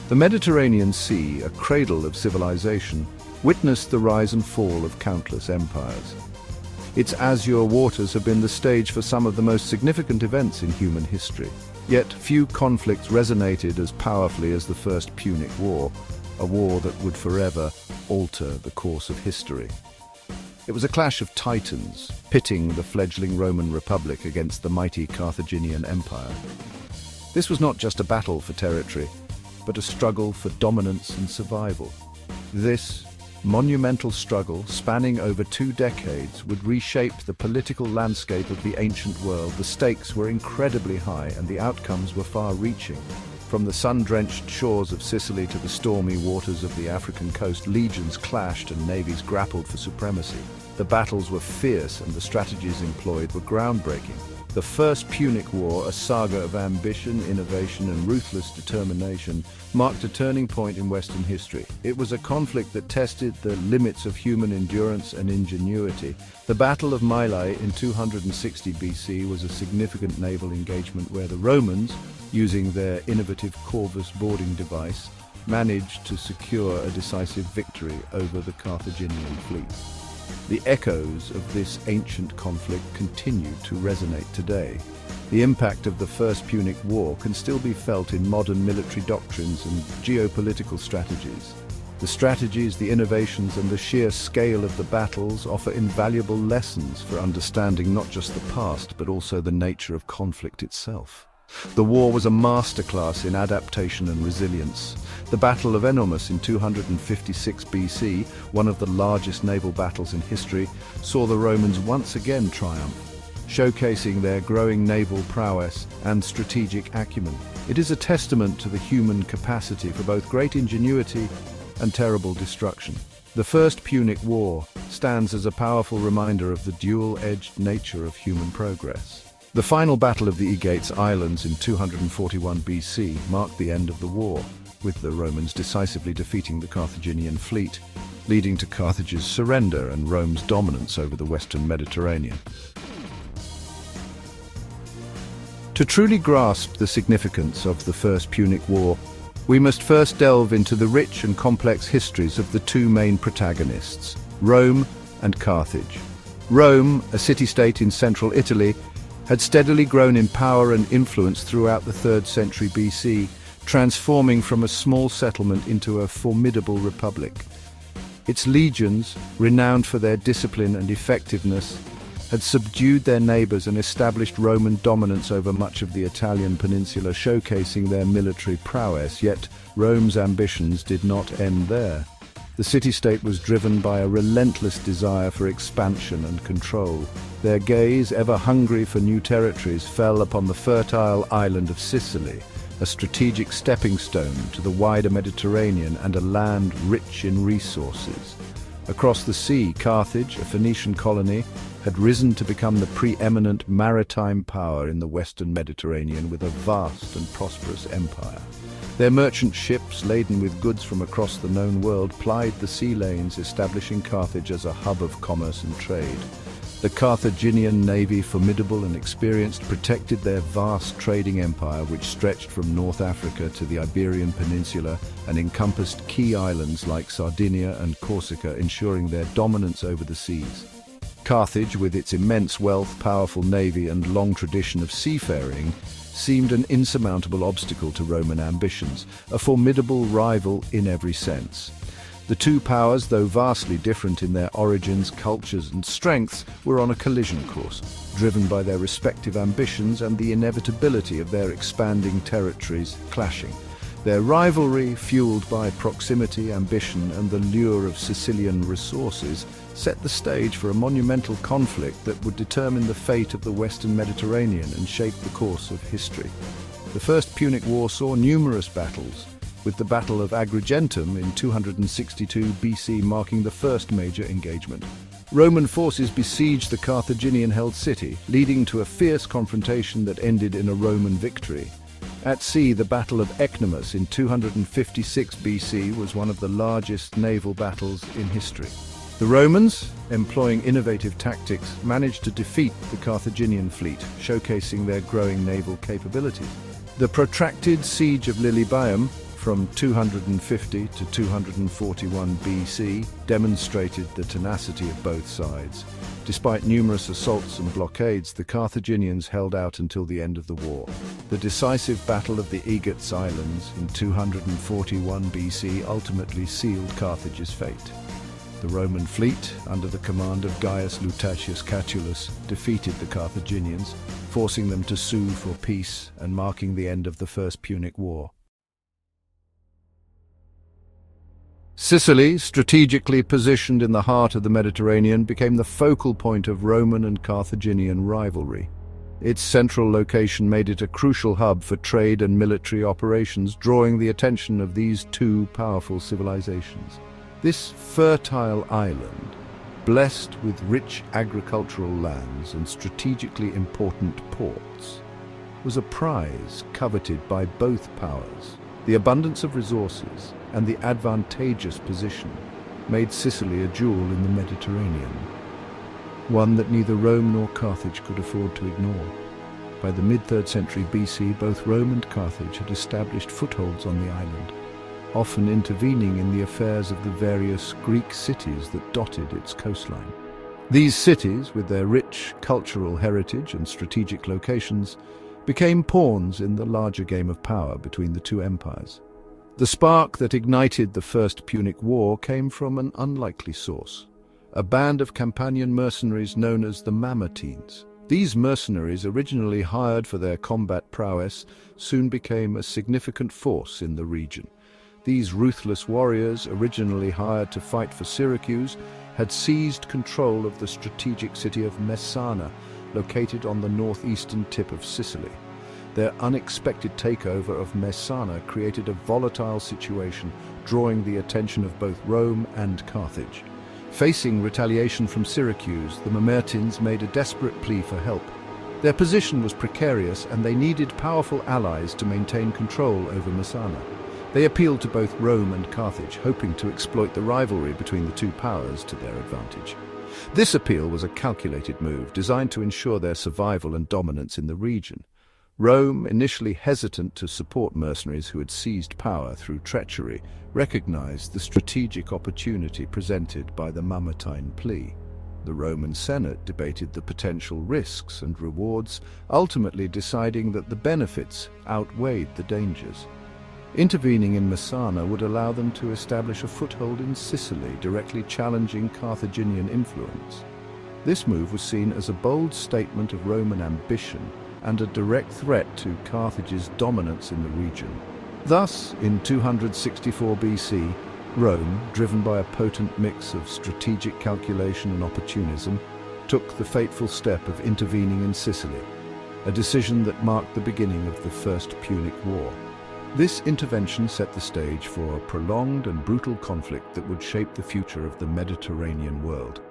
The Mediterranean Sea, a cradle of civilization, witnessed the rise and fall of countless empires. Its azure waters have been the stage for some of the most significant events in human history. Yet few conflicts resonated as powerfully as the First Punic War, a war that would forever alter the course of history. It was a clash of titans, pitting the fledgling Roman Republic against the mighty Carthaginian Empire. This was not just a battle for territory, but a struggle for dominance and survival. This monumental struggle, spanning over 2 decades, would reshape the political landscape of the ancient world. The stakes were incredibly high, and the outcomes were far-reaching. From the sun-drenched shores of Sicily to the stormy waters of the African coast, legions clashed and navies grappled for supremacy. The battles were fierce, and the strategies employed were groundbreaking. The First Punic War, a saga of ambition, innovation, and ruthless determination, marked a turning point in Western history. It was a conflict that tested the limits of human endurance and ingenuity. The Battle of Mylae in 260 BC was a significant naval engagement where the Romans, using their innovative corvus boarding device, managed to secure a decisive victory over the Carthaginian fleet. The echoes of this ancient conflict continue to resonate today. The impact of the First Punic War can still be felt in modern military doctrines and geopolitical strategies. The strategies, the innovations, and the sheer scale of the battles offer invaluable lessons for understanding not just the past, but also the nature of conflict itself. The war was a masterclass in adaptation and resilience. The Battle of Enomus in 256 BC, one of the largest naval battles in history, saw the Romans once again triumph, showcasing their growing naval prowess and strategic acumen. It is a testament to the human capacity for both great ingenuity and terrible destruction. The First Punic War stands as a powerful reminder of the dual-edged nature of human progress. The final Battle of the Aegates Islands in 241 BC marked the end of the war, with the Romans decisively defeating the Carthaginian fleet, leading to Carthage's surrender and Rome's dominance over the Western Mediterranean. To truly grasp the significance of the First Punic War, we must first delve into the rich and complex histories of the 2 main protagonists, Rome and Carthage. Rome, a city-state in central Italy, had steadily grown in power and influence throughout the 3rd century BC, transforming from a small settlement into a formidable republic. Its legions, renowned for their discipline and effectiveness, had subdued their neighbors and established Roman dominance over much of the Italian peninsula, showcasing their military prowess. Yet Rome's ambitions did not end there. The city-state was driven by a relentless desire for expansion and control. Their gaze, ever hungry for new territories, fell upon the fertile island of Sicily, a strategic stepping stone to the wider Mediterranean and a land rich in resources. Across the sea, Carthage, a Phoenician colony, had risen to become the preeminent maritime power in the Western Mediterranean, with a vast and prosperous empire. Their merchant ships, laden with goods from across the known world, plied the sea lanes, establishing Carthage as a hub of commerce and trade. The Carthaginian navy, formidable and experienced, protected their vast trading empire, which stretched from North Africa to the Iberian Peninsula and encompassed key islands like Sardinia and Corsica, ensuring their dominance over the seas. Carthage, with its immense wealth, powerful navy, and long tradition of seafaring, seemed an insurmountable obstacle to Roman ambitions, a formidable rival in every sense. The 2 powers, though vastly different in their origins, cultures, and strengths, were on a collision course, driven by their respective ambitions and the inevitability of their expanding territories clashing. Their rivalry, fueled by proximity, ambition, and the lure of Sicilian resources, set the stage for a monumental conflict that would determine the fate of the Western Mediterranean and shape the course of history. The First Punic War saw numerous battles, with the Battle of Agrigentum in 262 BC marking the first major engagement. Roman forces besieged the Carthaginian-held city, leading to a fierce confrontation that ended in a Roman victory. At sea, the Battle of Ecnomus in 256 BC was one of the largest naval battles in history. The Romans, employing innovative tactics, managed to defeat the Carthaginian fleet, showcasing their growing naval capabilities. The protracted siege of Lilybaeum from 250 to 241 BC demonstrated the tenacity of both sides. Despite numerous assaults and blockades, the Carthaginians held out until the end of the war. The decisive Battle of the Aegates Islands in 241 BC ultimately sealed Carthage's fate. The Roman fleet, under the command of Gaius Lutatius Catulus, defeated the Carthaginians, forcing them to sue for peace and marking the end of the First Punic War. Sicily, strategically positioned in the heart of the Mediterranean, became the focal point of Roman and Carthaginian rivalry. Its central location made it a crucial hub for trade and military operations, drawing the attention of these two powerful civilizations. This fertile island, blessed with rich agricultural lands and strategically important ports, was a prize coveted by both powers. The abundance of resources and the advantageous position made Sicily a jewel in the Mediterranean, one that neither Rome nor Carthage could afford to ignore. By the mid-3rd century BC, both Rome and Carthage had established footholds on the island, often intervening in the affairs of the various Greek cities that dotted its coastline. These cities, with their rich cultural heritage and strategic locations, became pawns in the larger game of power between the two empires. The spark that ignited the First Punic War came from an unlikely source: a band of Campanian mercenaries known as the Mamertines. These mercenaries, originally hired for their combat prowess, soon became a significant force in the region. These ruthless warriors, originally hired to fight for Syracuse, had seized control of the strategic city of Messana, located on the northeastern tip of Sicily. Their unexpected takeover of Messana created a volatile situation, drawing the attention of both Rome and Carthage. Facing retaliation from Syracuse, the Mamertines made a desperate plea for help. Their position was precarious, and they needed powerful allies to maintain control over Messana. They appealed to both Rome and Carthage, hoping to exploit the rivalry between the two powers to their advantage. This appeal was a calculated move, designed to ensure their survival and dominance in the region. Rome, initially hesitant to support mercenaries who had seized power through treachery, recognized the strategic opportunity presented by the Mamertine plea. The Roman Senate debated the potential risks and rewards, ultimately deciding that the benefits outweighed the dangers. Intervening in Messana would allow them to establish a foothold in Sicily, directly challenging Carthaginian influence. This move was seen as a bold statement of Roman ambition and a direct threat to Carthage's dominance in the region. Thus, in 264 BC, Rome, driven by a potent mix of strategic calculation and opportunism, took the fateful step of intervening in Sicily, a decision that marked the beginning of the First Punic War. This intervention set the stage for a prolonged and brutal conflict that would shape the future of the Mediterranean world.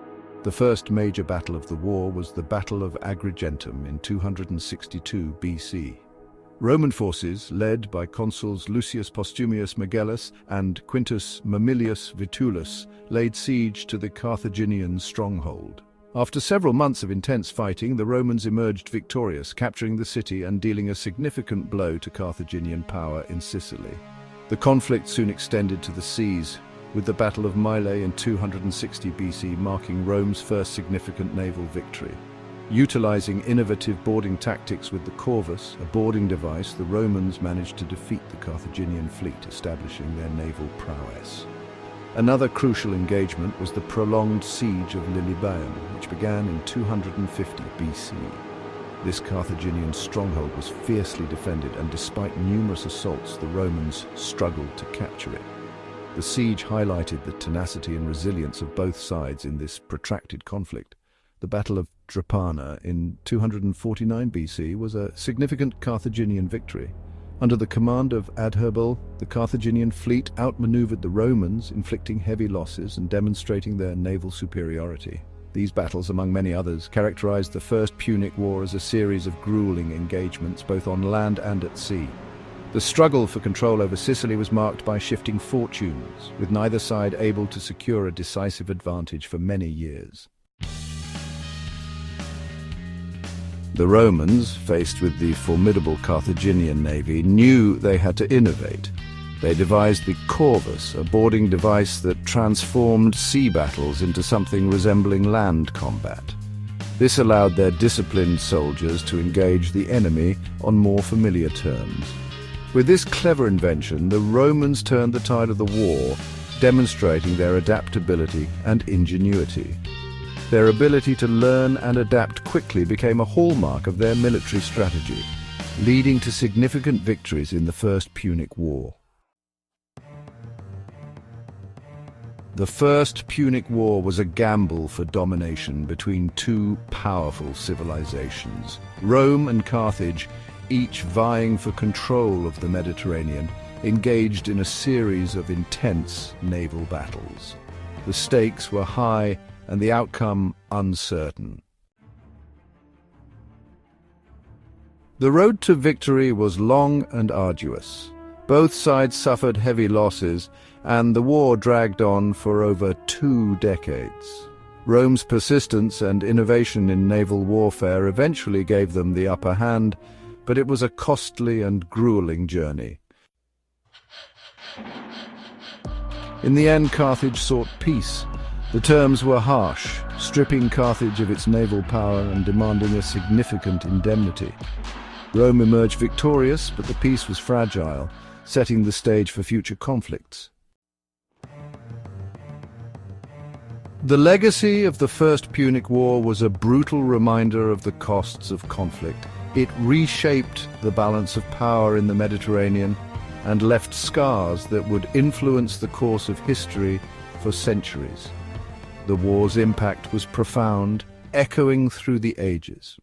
The first major battle of the war was the Battle of Agrigentum in 262 BC. Roman forces, led by consuls Lucius Postumius Megellus and Quintus Mamilius Vitulus, laid siege to the Carthaginian stronghold. After several months of intense fighting, the Romans emerged victorious, capturing the city and dealing a significant blow to Carthaginian power in Sicily. The conflict soon extended to the seas, with the Battle of Mylae in 260 BC marking Rome's first significant naval victory. Utilizing innovative boarding tactics with the corvus, a boarding device, the Romans managed to defeat the Carthaginian fleet, establishing their naval prowess. Another crucial engagement was the prolonged siege of Lilybaeum, which began in 250 BC. This Carthaginian stronghold was fiercely defended, and despite numerous assaults, the Romans struggled to capture it. The siege highlighted the tenacity and resilience of both sides in this protracted conflict. The Battle of Drepana in 249 BC was a significant Carthaginian victory. Under the command of Adherbal, the Carthaginian fleet outmaneuvered the Romans, inflicting heavy losses and demonstrating their naval superiority. These battles, among many others, characterized the First Punic War as a series of grueling engagements both on land and at sea. The struggle for control over Sicily was marked by shifting fortunes, with neither side able to secure a decisive advantage for many years. The Romans, faced with the formidable Carthaginian navy, knew they had to innovate. They devised the corvus, a boarding device that transformed sea battles into something resembling land combat. This allowed their disciplined soldiers to engage the enemy on more familiar terms. With this clever invention, the Romans turned the tide of the war, demonstrating their adaptability and ingenuity. Their ability to learn and adapt quickly became a hallmark of their military strategy, leading to significant victories in the First Punic War. The First Punic War was a gamble for domination between two powerful civilizations. Rome and Carthage, each vying for control of the Mediterranean, engaged in a series of intense naval battles. The stakes were high and the outcome uncertain. The road to victory was long and arduous. Both sides suffered heavy losses, and the war dragged on for over 2 decades. Rome's persistence and innovation in naval warfare eventually gave them the upper hand, but it was a costly and grueling journey. In the end, Carthage sought peace. The terms were harsh, stripping Carthage of its naval power and demanding a significant indemnity. Rome emerged victorious, but the peace was fragile, setting the stage for future conflicts. The legacy of the First Punic War was a brutal reminder of the costs of conflict. It reshaped the balance of power in the Mediterranean and left scars that would influence the course of history for centuries. The war's impact was profound, echoing through the ages.